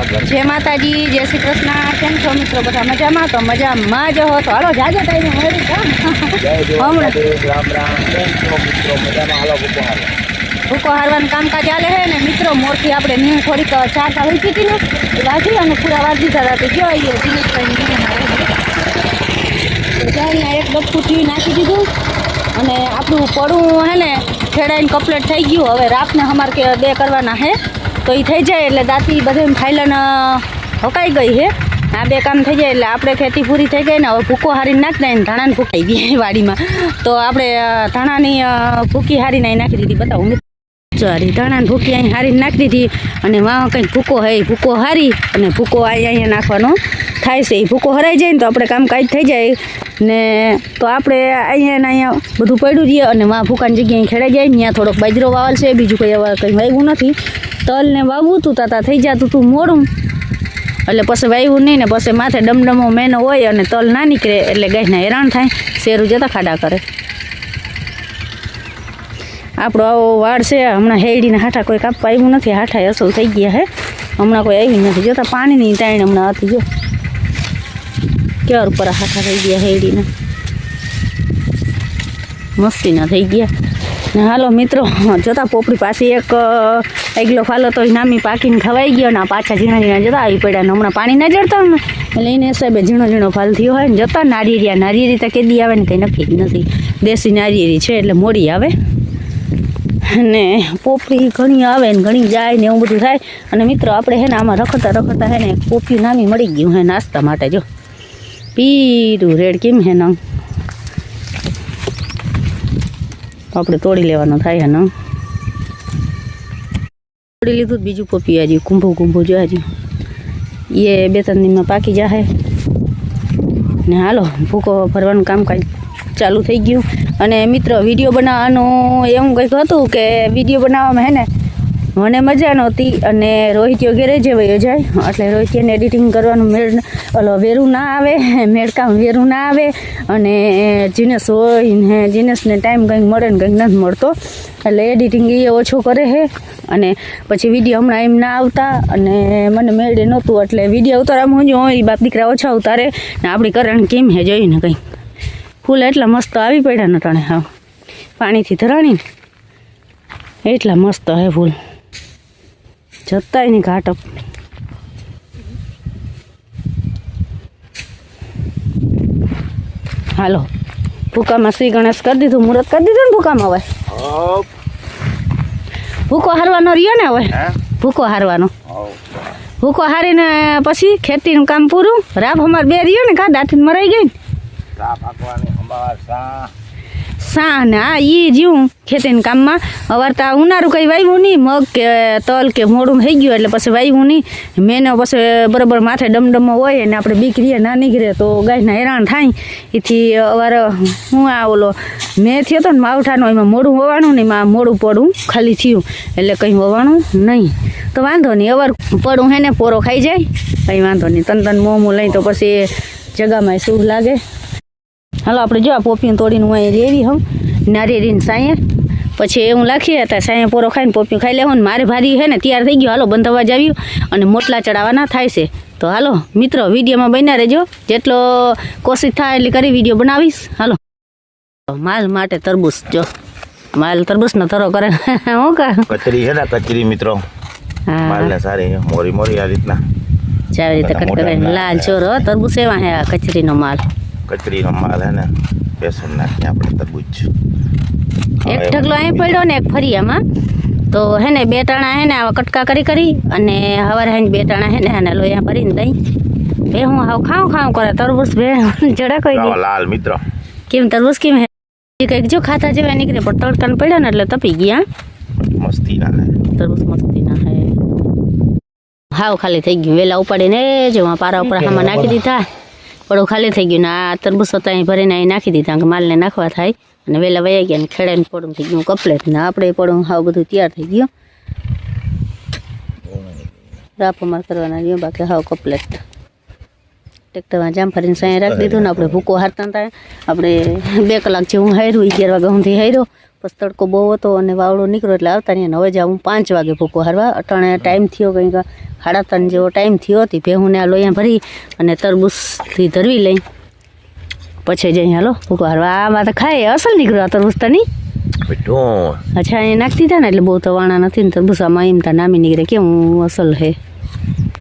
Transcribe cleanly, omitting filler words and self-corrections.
जय माताजी, जय श्री कृष्ण। केम छो मित्रों? बधा मजामां? तो मजामां ज हो तो हालो जाजे टाइमे मळी हमणां भूको हारवानुं कामकाज चाले है ने मित्रों। मोरथी आपणे नीण थोड़ीक चारता होई पीती ने वाजी अने पूरा वाजी दीधा हता। तो जो आईए जाईने एक डबकूथी नाखी दीधुं अने आपणुं पड़ुं है ने खेड़ाईने कम्प्लीट थई गयुं। हवे रातने हमारे के 2 करवाना है तो ये थी जाए एटले दाती बधे फाइलन हकाई गई है। आ 2 काम थी जाए एटले आपणे खेती पूरी थी गई ने हवे भूको हारीने नाखी दईने धाणाने फूकाई गई वाड़ीमां। तो आपणे धाणानी भूकी हारीने नाखी दीधी। बताओ सॉरी धाणाने भूकी अहीं हारीने नाखी दीधी अने वाह कंईक भूको है भूको हारी अने भूको अहीं नाखवानो थाय छे। भूको हराई जाए तो अपने कामकाज थी जाए ने तो आपणे अहीं बधुं पड्युं रहे अने वहाँ भूकानी जग्याए खेड़ाई जाए। त्यां थोड़ोक बाजरो वावल छे, बीजुं कंई वाव्युं नथी। तल ने वावुं तू ताता थई जातुं तू मोड़ुं एटले पछी वाव्युं नहीं ने पछी माथे डमडमो मेनो होय अने तल ना निकळे एटले गायना हैरान थाय, शेरू जता खाडा करे। आपणो आवो वाड़ छे। हमणां हेडीना हाठा कोई कापवा आव्युं नथी, हाठा असल थई गया है। हमणां कोई आव्युं नथी। जोता पाणीनी ताण हमणां हती जो क्यार पर हाठा थई गया हेडीना मस्तीना थई गया। हालो मित्रों जोता पोपड़ी पास एक एगलो फालो तो नामी पाकीने खवाई गयो ने पाछा झीणा झीणा जता आई पड्या ने हमणां पाणी न जड़ता ने એટલે એને હિસાબે ઝીણો ઝીણો ફાલ થયો હોય ને જતા નારિયેરી તો કેદી આવે ને કંઈ નક્કી જ નથી। દેશી નારિયેરી છે એટલે મોડી આવે ને પોપડી ઘણી આવે ને ઘણી જાય ને એવું બધું થાય। અને મિત્રો આપણે હે ને આમાં રખડતા રખડતા હે ને પોપી નામી મળી ગયું હે નાસ્તા માટે। જો પીરું રેડ કેમ હે ને આપણે તોડી લેવાનો થાય હે ને तोड़ी लीधु बीजू पपी आज कुंभू कुंभू जो आज ये 2-3 दिन में पाकी जाए ने हालो भूको भरवानुं कामकाज चालू थई गयुं। अने मित्र विडियो बनाववानुं एवुं कंईक हतुं के विडियो बनाववामां है ने मने मजा नहोती अने रोहितियो घरे ज वयो जाय एटले रोहितियाने एडिटिंग करवानुं मेळ ओलो वेरू ना आवे, मेळकाम वेरू ना आवे अने जीनस होय ने जीनसने टाइम कंईक मळे ने कंईक नथी मळतो एटले एडिटिंग ए ओछो करे है। अने पछी विडियो हमणां एम ना आवता अने मने मेळे नहोतुं एटले विडियो उतारवामां जो ई बाप दीकरा ओछा उतारे ने आपणी करण केम है जोईने कंई फूल एटला मस्त आवी पड्या ने टाणे हाव पाणीथी धराणी एटला मस्त है फूल जताय नहीं घाट। हालो भूका में श्री गणेश कर दीधुं मुहूर्त कर दीधुं ने भूका में हवे भूको हारवानो रह्यो ने हवे भूको हारवानो भूको हारीने पछी खेतीनुं काम पूरुं। राब हमार 2 रह्यो ने का दांतीन मराई गई राब हाकवानी हमार सा ने आ ई जीव खेतीना काममां अवारता उनाळु कंई वाव्युं नहीं मग के तल के मोडुं थई गयुं एटले पछी वाव्युं नहीं। मेनो पछी बराबर माथे डमडमो होय ने आपणे बीक रहीए ना निकळे तो गायना हैरान थाय एथी अवार हुं आ ओलो मे थयो तो मावठानो एमां मोडुं ववाणुं ने एमां मोडुं पडुं खाली थयुं एटले कंई ववाणुं नहीं। तो वांधो नहीं अवार पडुं है ने पोरो खाई जाय कंई वांधो नहीं। तन मोमो लई तो पछी जगामां शुभ लागे। हालो आपणे जो आ पोपियूं तोड़ीने हूँ अहीं रेवी हूँ नारिયેરીને साये पछी एवं लाखीए तो साये पोरो खाईने पोपियूं खाई लेवुं। मारे भारी है ने तैयार थई गयो हालो बंधवा जाव्युं अने मोटला चढ़ाववाना थाय छे। तो हालो मित्रों विडियो में बन्या रहेजो जेटलो कोशिश थाय एटली करी विडियो बनावीश। हालो माल माटे तरबूज जो माल तरबूजनो थरो करे हूँ का कचरी है ना कचरी मित्रों माल ने सारी मोरी मोरी आ रीतना चावी रीते कट करे लाल चोरो तरबूज एवा है कचरीनो माल कचरीनो माल है ने बेसन नाखी आपणे तरबूज एक ढगलो अहीं पड्यो ने एक फरियामां तो है ने 2 टाणा है ने आवा कटका करी करी अने हवारे है 2 टाणा है ने आने लोया भरीने दई बे हूँ हाव खाव खाव करे तरबूज बे जड़ा कोई गई लाल मित्र केम तरबूज केम है कंईक जो खाता जेवा निकळे पण तड़काने पड्या ने एटले तपी गया मस्ती ना है तरबूज मस्ती ना है हाव खाली थई गयुं वेला उपाડીને जो पारा उपर हामा नाखी दीधा पड़ो खाली थई गयुं ने आ तरबूज हता अहीं भरीने अहीं नाखी दीधा के मालने नाखवा थाय अने वेला वया गया ने खेड़ाने पड़ुं थई गयुं कम्प्लीट ने आपणे पड़ुं हाव बधुं तैयार थई गयुं राप मार करवाना रह्यो बाकी हाव कम्प्लीट। ट्रेक्टरमां जाम फरीने साये राखी दीधुं ने आपणे भूको हारता हता आपणे 2 कलाक जेवुं हार्युं 11 वाग्या सुधी हार्यो પછી તડકો બહુ હતો અને વાવડો નીકળ્યો એટલે આવતા નહીં. હવે જાઉં 5 વાગે ભૂકો હારવા. અટાણે ટાઈમ થયો કંઈક 3:30 જેવો ટાઈમ થયો હતી. ભેહુંને આ લોયા ભરી અને તરબૂચથી ધરવી લઈ પછી જઈ હાલો ભૂકો હારવા. આમાં તો ખાય અસલ નીકળ્યો આ તરબૂચ તો નહીં. મીઠું અચ્છા એ નાખતી હતા ને એટલે બહુ તો વાણા નથી ને તરબૂચ આમાં એમ તો નામી નીકળે કેવું અસલ હે.